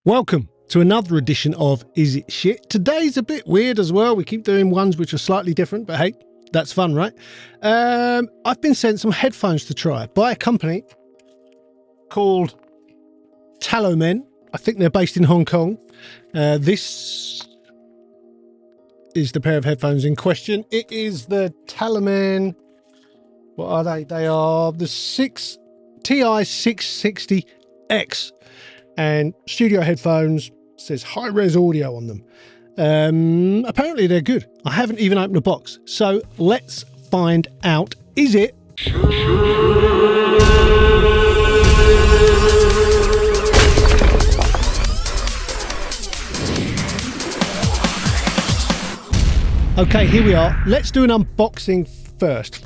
Welcome to another edition of Is It Shit? Today's a bit weird as well. We keep doing ones which are slightly different, but hey, that's fun, right? I've been sent some headphones to try by a company called TALOMEN. I think they're based in Hong Kong. This is the pair of headphones in question. It is the TALOMEN. What are they? They are the Ti660X. And studio headphones, says high-res audio on them. Apparently they're good. I haven't even opened the box. So let's find out. Is it? Okay, here we are. Let's do an unboxing first.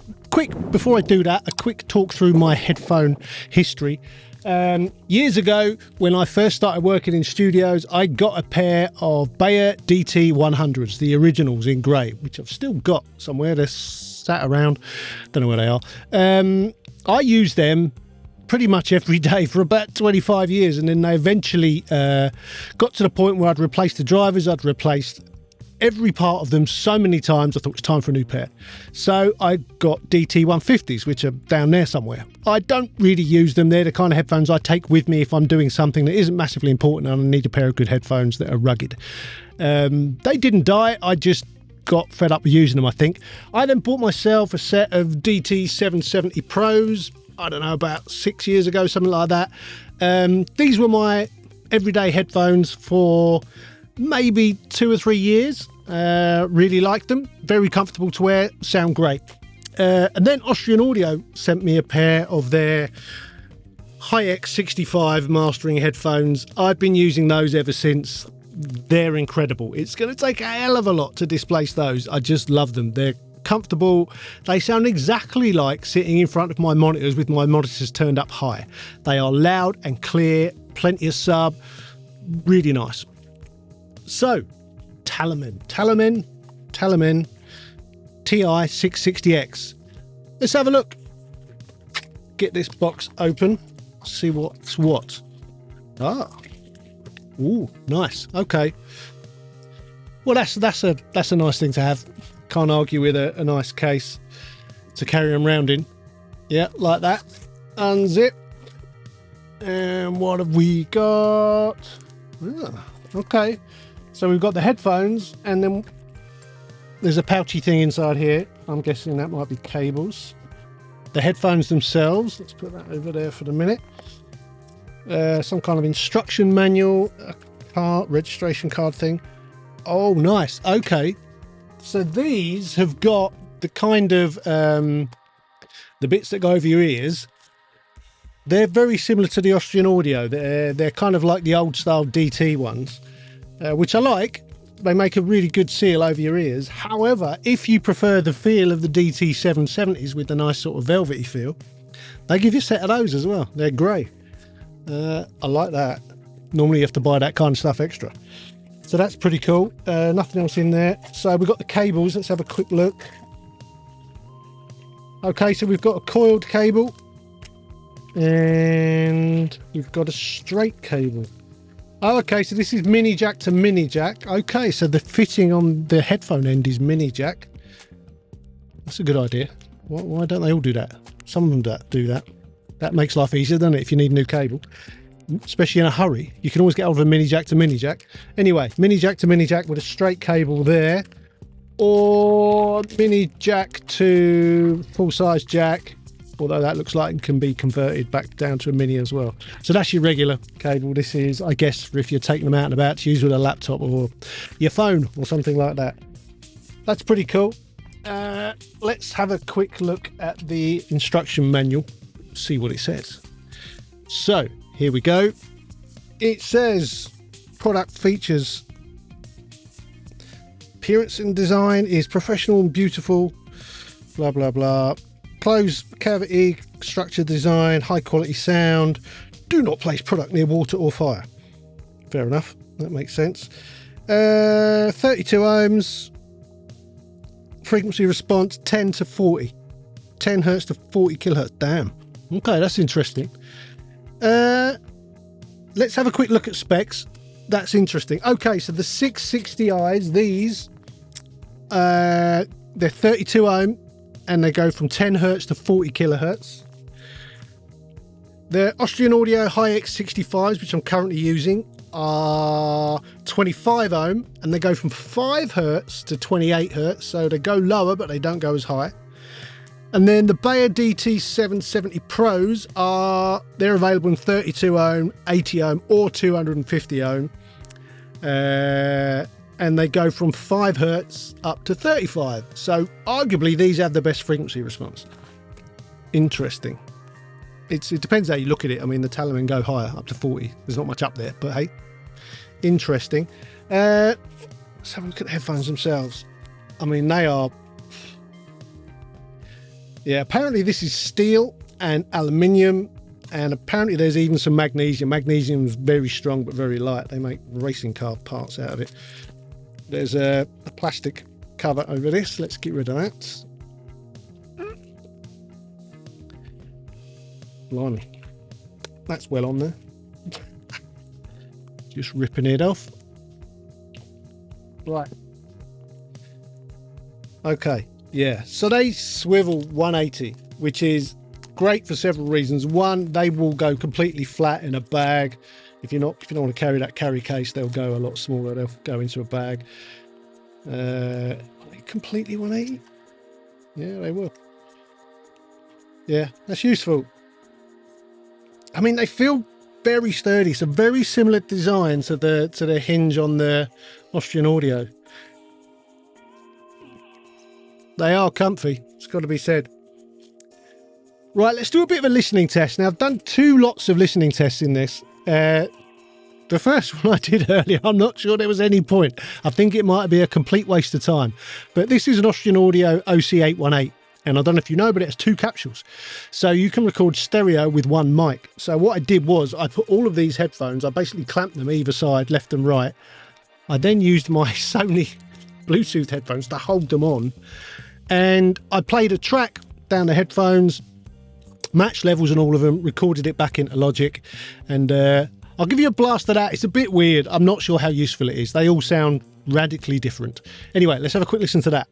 Before I do that, a quick talk through my headphone history. Years ago, when I first started working in studios, I got a pair of Bayer DT100s, the originals in grey, which I've still got somewhere. They're sat around, don't know where they are. I used them pretty much every day for about 25 years, and then they eventually got to the point where I'd replaced the drivers, I'd replaced every part of them so many times I thought it was time for a new pair. So I got DT150s, which are down there somewhere. I don't really use them. They're the kind of headphones I take with me if I'm doing something that isn't massively important and I need a pair of good headphones that are rugged. They didn't die. I just got fed up with using them, I think. I then bought myself a set of DT770 Pros, I don't know, about 6 years ago, something like that. These were my everyday headphones for maybe 2 or 3 years. Really liked them, very comfortable to wear, sound great. And then Austrian Audio sent me a pair of their HX65 mastering headphones. I've been using those ever since. They're incredible. It's going to take a hell of a lot to displace those. I just love them. They're comfortable. They sound exactly like sitting in front of my monitors with my monitors turned up high. They are loud and clear, plenty of sub, really nice. So, TALOMEN Ti660X. Let's have a look. Get this box open, see what's what. Ah, ooh, nice. Okay. Well, that's a nice thing to have. Can't argue with a nice case to carry them around in. Yeah, like that. Unzip. And what have we got? Ah, okay. So we've got the headphones, and then there's a pouchy thing inside here. I'm guessing that might be cables. The headphones themselves, let's put that over there for the minute. Some kind of instruction manual, a car registration card thing. Oh, nice. Okay. So these have got the kind of the bits that go over your ears. They're very similar to the Austrian Audio. They're kind of like the old style DT ones. Which I like. They make a really good seal over your ears. However, if you prefer the feel of the DT770s with the nice sort of velvety feel, they give you a set of those as well. They're grey. I like that. Normally you have to buy that kind of stuff extra. So that's pretty cool. Nothing else in there. So we've got the cables. Let's have a quick look. Okay, so we've got a coiled cable. And we've got a straight cable. Oh, okay, so this is mini jack to mini jack. Okay, so the fitting on the headphone end is mini jack. That's a good idea. Why don't they all do that? Some of them do that. That makes life easier, doesn't it, if you need a new cable? Especially in a hurry. You can always get hold of a mini jack to mini jack. Anyway, mini jack to mini jack with a straight cable there. Or mini jack to full-size jack. Although that looks like it can be converted back down to a mini as well. So that's your regular cable. This is, I guess, for if you're taking them out and about to use with a laptop or your phone or something like that. That's pretty cool. Let's have a quick look at the instruction manual, see what it says. So here we go. It says product features. Appearance and design is professional and beautiful, blah, blah, blah. Closed cavity, structured design, high quality sound. Do not place product near water or fire. Fair enough, that makes sense. 32 ohms. Frequency response 10 to 40. 10 hertz to 40 kilohertz. Damn. Okay, that's interesting. let's have a quick look at specs. That's interesting. Okay, so the 660Is, these, they're 32 ohm and they go from 10 hertz to 40 kilohertz. The Austrian Audio Hi-X65s, which I'm currently using, are 25 ohm and they go from 5 hertz to 28 hertz, so they go lower but they don't go as high. And then the Bayer DT770 Pros they're available in 32 ohm, 80 ohm or 250 ohm, and they go from 5 hertz up to 35. So arguably these have the best frequency response. Interesting. It depends how you look at it. I mean, the TALOMEN go higher, up to 40. There's not much up there, but hey, interesting. Let's have a look at the headphones themselves. I mean, they are... Yeah, apparently this is steel and aluminium, and apparently there's even some magnesium. Magnesium is very strong but very light. They make racing car parts out of it. There's a plastic cover over this. Let's get rid of that. Blimey, that's well on there. Just ripping it off. Right. Okay, yeah, so they swivel 180, which is great for several reasons. One, they will go completely flat in a bag. If you don't want to carry that carry case, they'll go a lot smaller. They'll go into a bag. Are they completely 180? Yeah, they will. Yeah, that's useful. I mean, they feel very sturdy. It's a very similar design to the hinge on the Austrian Audio. They are comfy, it's got to be said. Right, let's do a bit of a listening test. Now, I've done 2 lots of listening tests in this. The first one I did earlier, I'm not sure there was any point. I think it might be a complete waste of time. But this is an Austrian Audio OC818. And I don't know if you know, but it has 2 capsules. So you can record stereo with 1 mic. So what I did was I put all of these headphones, I basically clamped them either side, left and right. I then used my Sony Bluetooth headphones to hold them on. And I played a track down the headphones, matched levels and all of them, recorded it back into Logic. And I'll give you a blast of that. It's a bit weird. I'm not sure how useful it is. They all sound radically different. Anyway, let's have a quick listen to that.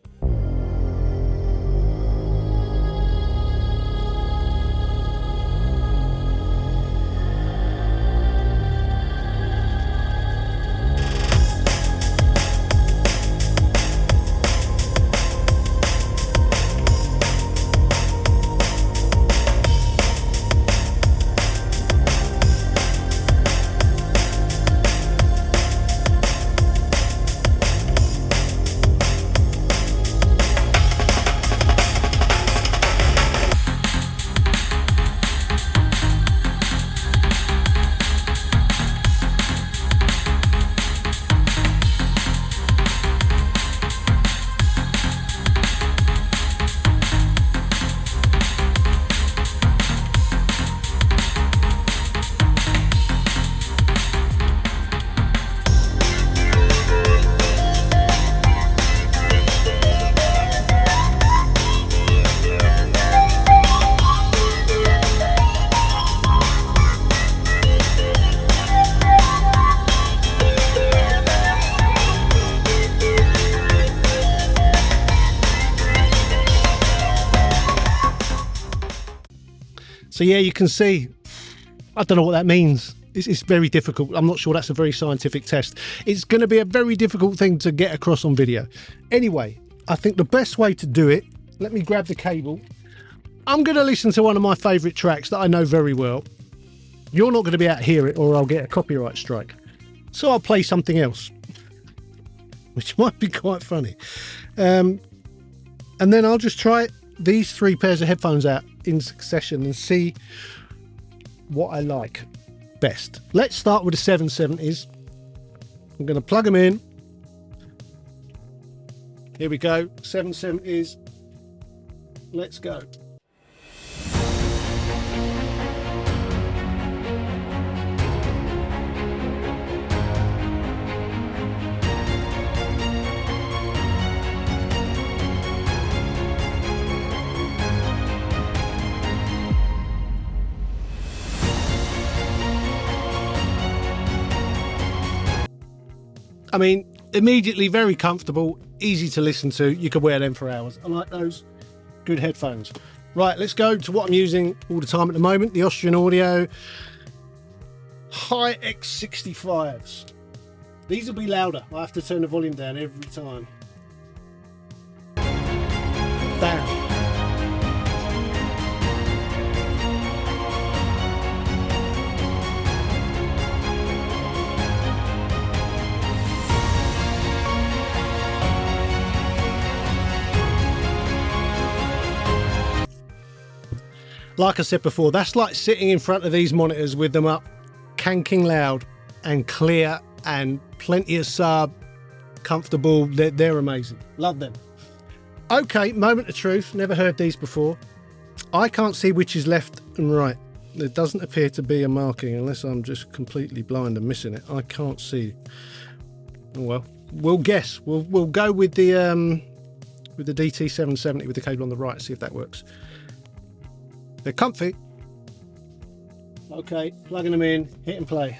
So yeah, you can see, I don't know what that means. It's very difficult. I'm not sure that's a very scientific test. It's going to be a very difficult thing to get across on video. Anyway, I think the best way to do it, let me grab the cable. I'm going to listen to one of my favourite tracks that I know very well. You're not going to be able to hear it or I'll get a copyright strike. So I'll play something else, which might be quite funny. And then I'll just try these 3 pairs of headphones out in succession and see what I like best. Let's start with the 770s. I'm going to plug them in. Here we go, 770s. Let's go. I mean, immediately very comfortable, easy to listen to. You could wear them for hours. I like those. Good headphones. Right, let's go to what I'm using all the time at the moment, the Austrian Audio Ti660X. These will be louder. I have to turn the volume down every time. Bam. Like I said before, that's like sitting in front of these monitors with them up, canking loud and clear and plenty of sub, comfortable. They're amazing. Love them. Okay, moment of truth. Never heard these before. I can't see which is left and right. There doesn't appear to be a marking unless I'm just completely blind and missing it. I can't see. Oh, well, we'll guess. We'll go with the DT770 with the cable on the right. See if that works. They're comfy. Okay, plugging them in, hit and play.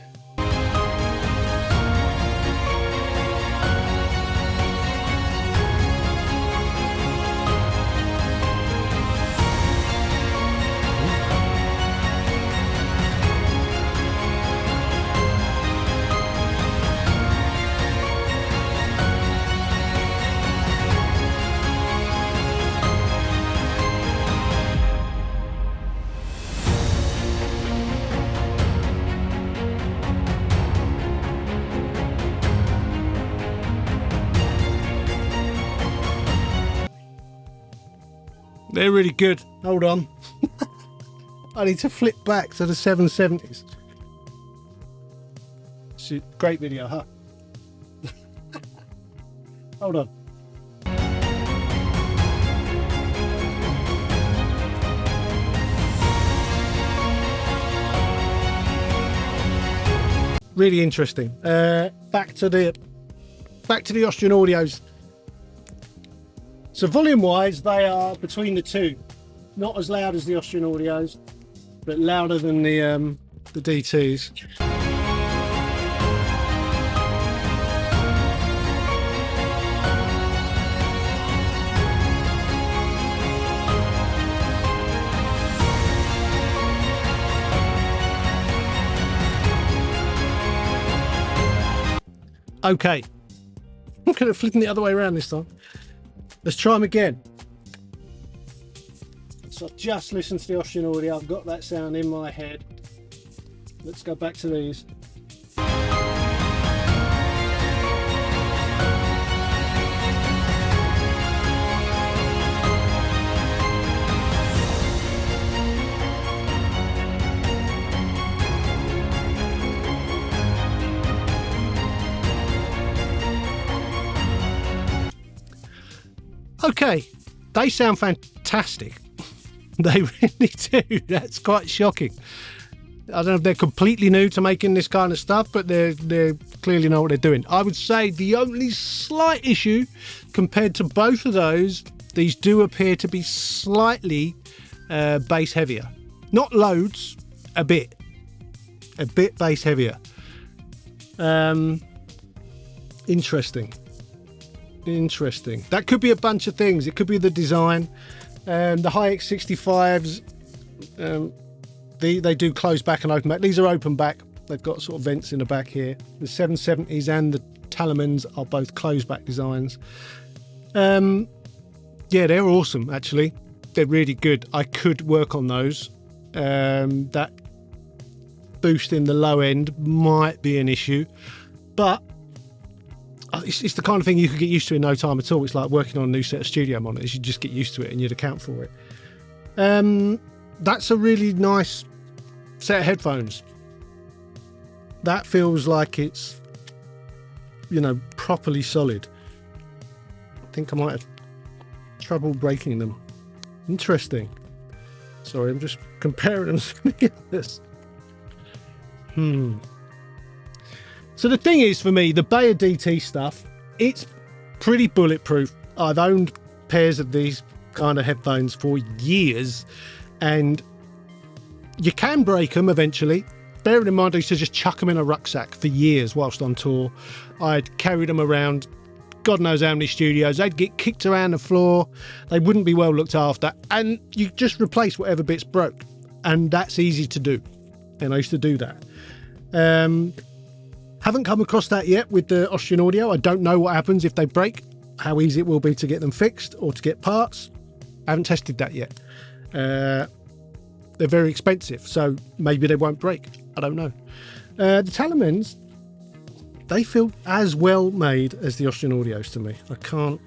They're really good. Hold on. I need to flip back to the 770s. Great video, huh? Hold on. Really interesting. Back to the Austrian Audios. So volume-wise, they are between the two. Not as loud as the Austrian Audios, but louder than the DTs. Okay, I'm kind of flipping the other way around this time. Let's try them again. So I've just listened to the Austrian Audio. I've got that sound in my head. Let's go back to these. Okay, they sound fantastic. They really do. That's quite shocking. I don't know if they're completely new to making this kind of stuff, but they clearly know what they're doing. I would say the only slight issue compared to both of those, these do appear to be slightly bass heavier. Not loads, a bit bass heavier. Interesting. That could be a bunch of things. It could be the design. The Ti660X, they do close back and open back. These are open back. They've got sort of vents in the back here. The 770s and the TALOMENs are both closed back designs. Yeah, they're awesome actually. They're really good. I could work on those. That boost in the low end might be an issue, but it's the kind of thing you could get used to in no time at all. It's like working on a new set of studio monitors. You just get used to it and you'd account for it. That's a really nice set of headphones. That feels like it's, you know, properly solid. I think I might have trouble breaking them. Interesting. Sorry, I'm just comparing them to the others. So the thing is, for me, the Bayer DT stuff, it's pretty bulletproof. I've owned pairs of these kind of headphones for years, and you can break them eventually. bearing in mind I used to just chuck them in a rucksack for years whilst on tour. I'd carry them around God knows how many studios. They'd get kicked around the floor. They wouldn't be well looked after. And you just replace whatever bits broke. And that's easy to do. And I used to do that. Haven't come across that yet with the Austrian Audio. I don't know what happens if they break, how easy it will be to get them fixed or to get parts. I haven't tested that yet. They're very expensive, so maybe they won't break. I don't know. The Talomens, they feel as well made as the Austrian Audios to me. I can't,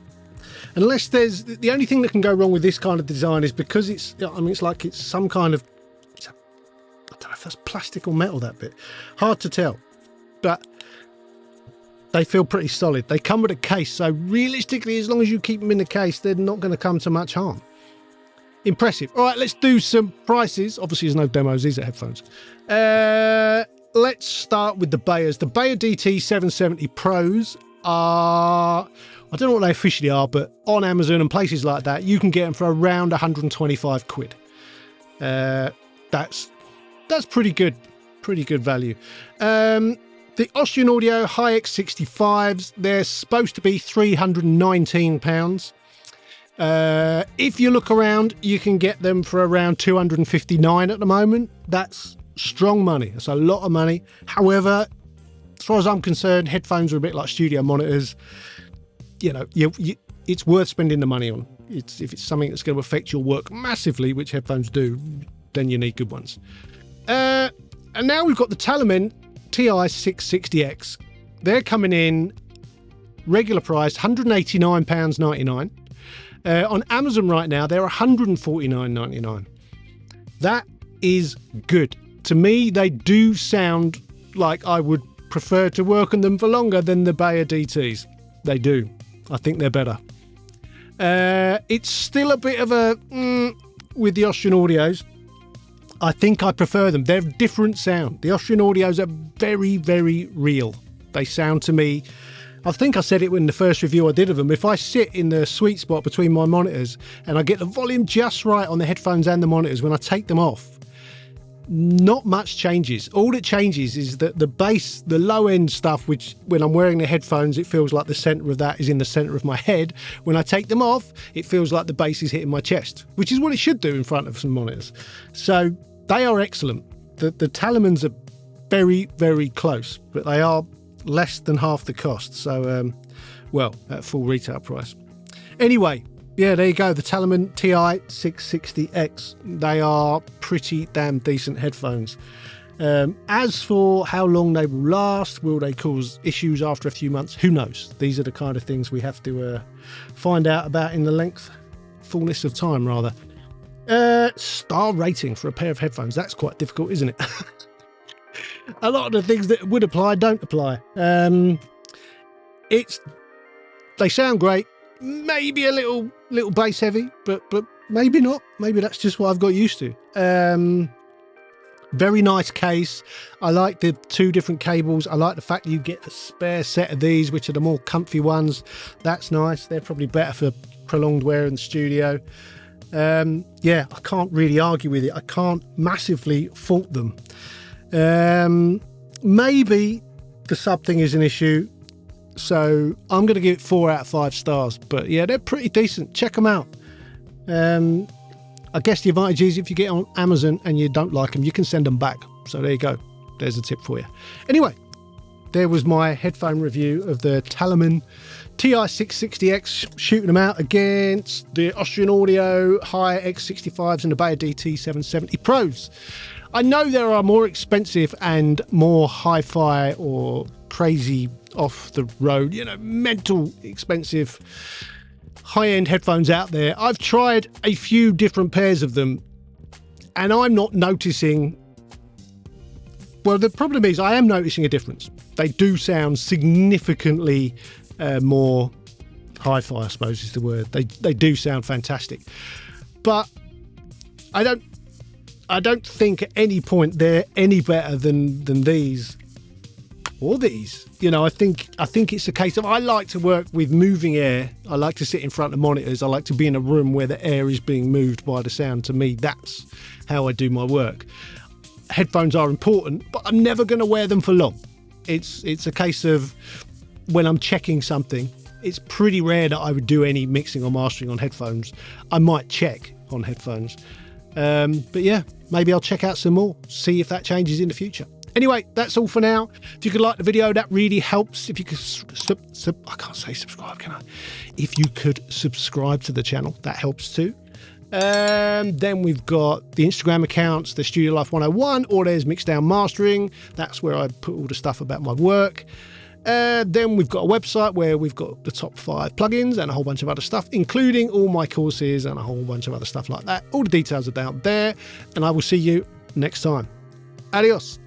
unless there's, the only thing that can go wrong with this kind of design is because it's, I mean, it's like it's some kind of, I don't know if that's plastic or metal, that bit. Hard to tell, but they feel pretty solid. They come with a case, so realistically, as long as you keep them in the case, they're not going to come to much harm. Impressive. All right, let's do some prices. Obviously, there's no demos. These are headphones. Let's start with the Bayers. The Bayer DT660X Pros are, I don't know what they officially are, but on Amazon and places like that, you can get them for around 125 quid. That's pretty good value. The Austrian Audio Hi-X65s, they're supposed to be £319. If you look around, you can get them for around 259 at the moment. That's strong money. That's a lot of money. However, as far as I'm concerned, headphones are a bit like studio monitors. You know, it's worth spending the money on. If it's something that's going to affect your work massively, which headphones do, then you need good ones. And now we've got the Talomen Ti660X. They're coming in regular price, £189.99. On Amazon right now, they're £149.99. That is good. To me, they do sound like I would prefer to work on them for longer than the Bayer DTs. They do. I think they're better. It's still a bit of a with the Austrian Audios. I think I prefer them. They're different sound. The Austrian Audios are very, very real. They sound to me, I think I said it in the first review I did of them, if I sit in the sweet spot between my monitors and I get the volume just right on the headphones and the monitors, when I take them off, not much changes. All it changes is that the bass, the low end stuff, which when I'm wearing the headphones, it feels like the center of that is in the center of my head. When I take them off, it feels like the bass is hitting my chest, which is what it should do in front of some monitors. So they are excellent. The Talomens are very, very close, but they are less than half the cost. So, well, at full retail price. Anyway, yeah, there you go. The Talomen Ti660X. They are pretty damn decent headphones. As for how long they will last, will they cause issues after a few months? Who knows? These are the kind of things we have to find out about in the fullness of time, rather. Star rating for a pair of headphones. That's quite difficult, isn't it? A lot of the things that would apply don't apply. They sound great. Maybe a little bass heavy, but maybe not. Maybe that's just what I've got used to. Very nice case. I like the two different cables. I like the fact that you get a spare set of these, which are the more comfy ones. That's nice. They're probably better for prolonged wear in the studio. Yeah, I can't really argue with it. I can't massively fault them. Maybe the sub thing is an issue, so I'm going to give it 4 out of 5 stars. But yeah, they're pretty decent. Check them out. I guess the advantage is if you get on Amazon and you don't like them, you can send them back. So there you go. There's a tip for you. Anyway, there was my headphone review of the Talomen Ti660X, shooting them out against the Austrian Audio Hi-X65s and the Bayer DT660X Pros. I know there are more expensive and more hi-fi or crazy off the road, mental expensive high-end headphones out there. I've tried a few different pairs of them and I'm not noticing. Well, the problem is I am noticing a difference. They do sound significantly more hi-fi, I suppose is the word. They do sound fantastic, but I don't think at any point they're any better than these or these. I think it's a case of I like to work with moving air. I like to sit in front of monitors. I like to be in a room where the air is being moved by the sound. To me, that's how I do my work. headphones are important, but I'm never going to wear them for long. It's a case of when I'm checking something, it's pretty rare that I would do any mixing or mastering on headphones. I might check on headphones. But yeah, maybe I'll check out some more, see if that changes in the future. Anyway, that's all for now. If you could like the video, that really helps. If you could, I can't say subscribe, can I? If you could subscribe to the channel, that helps too. Then we've got the Instagram accounts, the Studio Life 101, or there's Mixdown Mastering. That's where I put all the stuff about my work. Then we've got a website where we've got the top 5 plugins and a whole bunch of other stuff, including all my courses and a whole bunch of other stuff like that. All the details are down there, and I will see you next time. Adios.